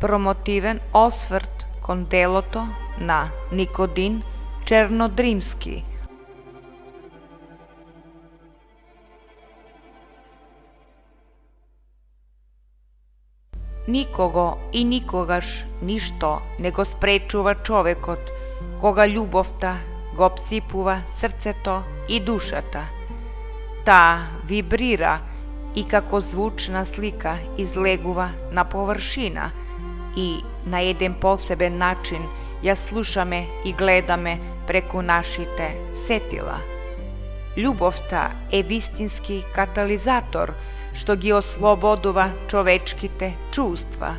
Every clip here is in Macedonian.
промотивен осврт кон делото на Никодин Чернодримски. Никого и никогаш ништо не го спречува човекот, кога љубовта го псипува срцето и душата. Таа вибрира и како звучна слика излегува на површина и на еден посебен начин ја слушаме и гледаме преку нашите сетила. Љубовта е вистински катализатор што ги ослободува човечките чувства.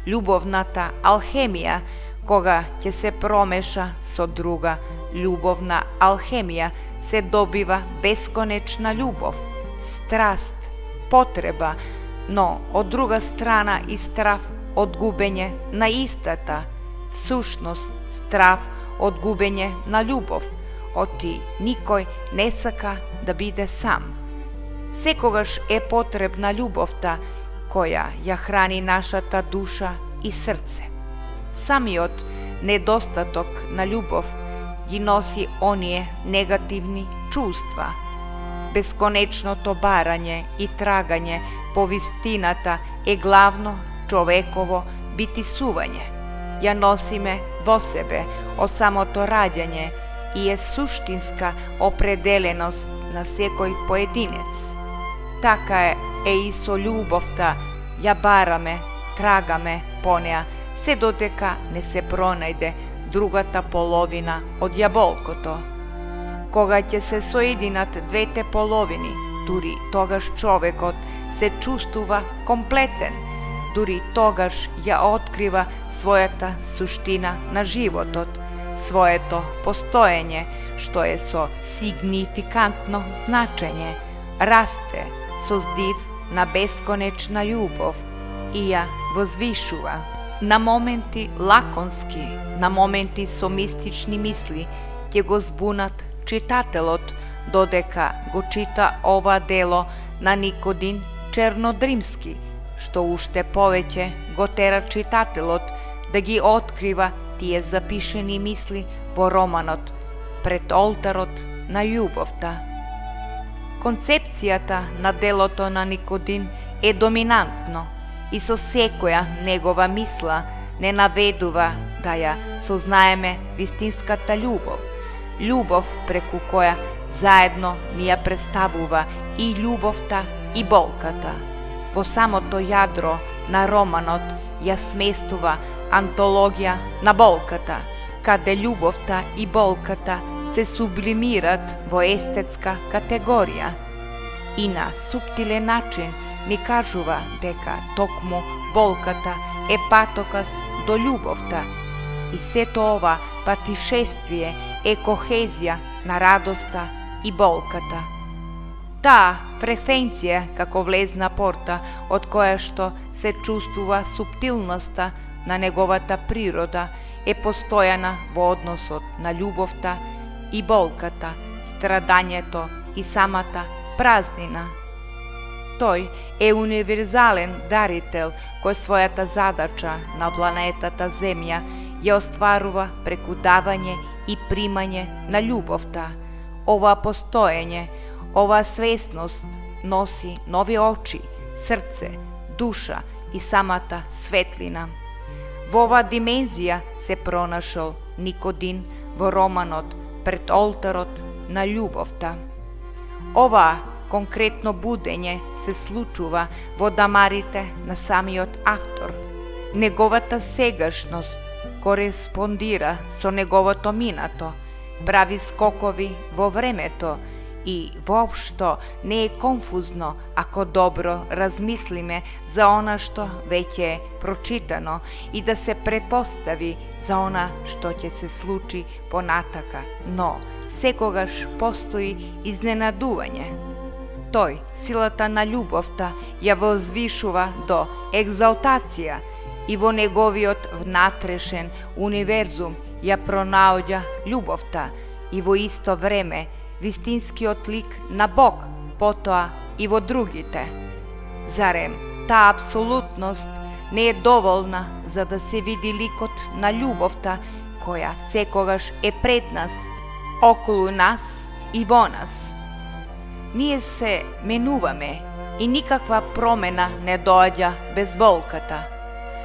Љубовната алхемија, кога ќе се промеша со друга љубовна алхемија, се добива бесконечна љубов, страст, потреба, но од друга страна и страв од губење на истата, всушност страв од губење на љубов, оти никој не сака да биде сам. Секогаш е потребна љубовта, која ја храни нашата душа и срце. Самиот недостаток на љубов ги носи оние негативни чувства. Бесконечното барање и трагање по вистината е главно човеково битисување. Ја носиме во себе од самото раѓање и е суштинска определеност на секој поединец. Така е и со љубовта, ја бараме, трагаме по неа, се додека не се пронајде другата половина од јаболкото. Кога ќе се соединат двете половини, дури тогаш човекот се чувствува комплетен, дури тогаш ја открива својата суштина на животот, своето постоење, што е со сигнификантно значење, расте со здив на бесконечна љубов и ја возвишува. На моменти лаконски, на моменти со мистични мисли ќе го збунат читателот додека го чита ова дело на Никодин Чернодримски, што уште повеќе го тера читателот да ги открива тие запишени мисли во романот Пред олтарот на љубовта. Концепцијата на делото на Никодин е доминантно и со секоја негова мисла не наведува да ја сознаеме вистинската љубов, љубов преку која заедно ни ја представува и љубовта и болката. Во самото јадро на романот ја сместува антологија на болката, каде љубовта и болката се сублимират во естетска категорија и на суптилен начин ни кажува дека токму болката е патокас до љубовта и сето ова патишествие е кохезија на радоста и болката. Таа фреквенција како влезна порта од која што се чувствува суптилноста на неговата природа е постојана во односот на љубовта и болката, страдањето и самата празнина. Тој е универзален дарител кој својата задача на планетата Земја ја остварува преку давање и примање на љубовта. Ова постоење, ова свесност носи нови очи, срце, душа и самата светлина. Во ова димензија се пронашол Никодин во романот Пред олтарот на љубовта. Ова конкретно будење се случува во дамарите на самиот автор. Неговата сегашност кореспондира со неговото минато, прави скокови во времето и воопшто не е конфузно ако добро размислиме за она што веќе е прочитано и да се претпостави за она што ќе се случи понатака, но секогаш постои изненадување. Тој силата на љубовта ја возвишува до екзалтација и во неговиот внатрешен универзум ја пронаоѓа љубовта и во исто време вистинскиот лик на Бог, потоа и во другите. Зарем таа апсолутност не е доволна за да се види ликот на љубовта која секогаш е пред нас, околу нас и во нас. Ние се менуваме и никаква промена не доаѓа без болката.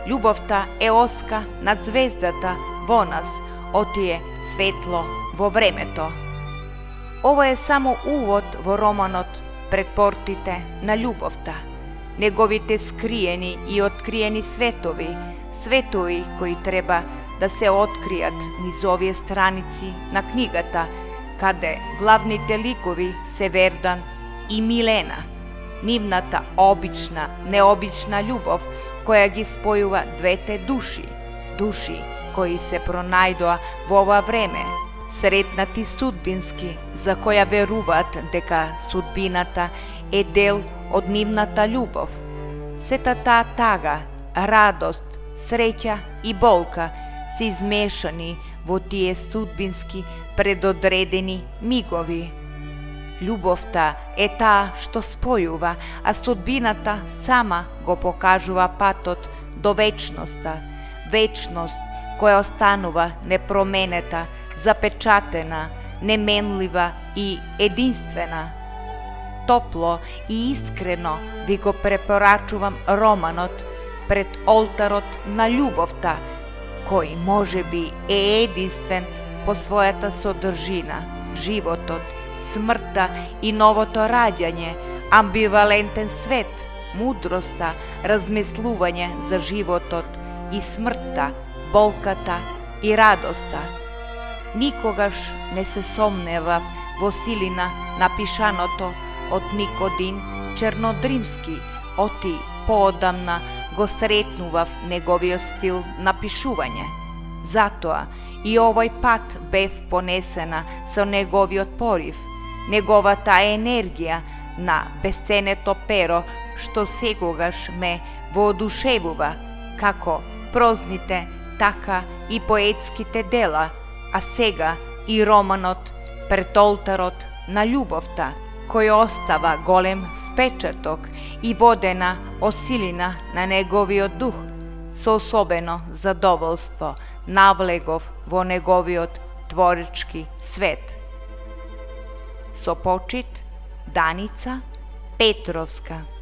Љубовта е оска над звездата во нас, отие светло во времето. Ова е само увод во романот Пред портите на љубовта. Неговите скриени и откриени светови, светови кои треба да се откријат низ овие страници на книгата, каде главните ликови се Вердан и Милена, нивната обична, необична љубов која ги спојува двете души, души кои се пронајдоа во ова време, сретнати судбински, за која веруваат дека судбината е дел од нивната љубов. Сета таа тага, радост, среќа и болка се измешани во тие судбински предодредени мигови. Љубовта е таа што спојува, а судбината сама го покажува патот до вечноста, вечност која останува непроменета, запечатена, неменлива и единствена. Топло и искрено ви го препорачувам романот Пред олтарот на љубовта, кој можеби е единствен по својата содржина, животот, смртта и новото раѓање, амбивалентен свет, мудроста, размислување за животот и смртта, болката и радоста. Никогаш не се сомневав во силина на пишаното од Никодим Чернодримски, оти поодамна го сретнував неговиот стил на пишување. Затоа и овој пат бев понесена со неговиот порив, неговата енергија на бесценето перо што секогаш ме воодушевува, како прозните, така и поетските дела, а сега и романот Пред олтарот на љубовта, кој остава голем впечаток и водена осилина на неговиот дух. Со особено задоволство навлегов во неговиот творички свет. Со почит, Даница Петровска.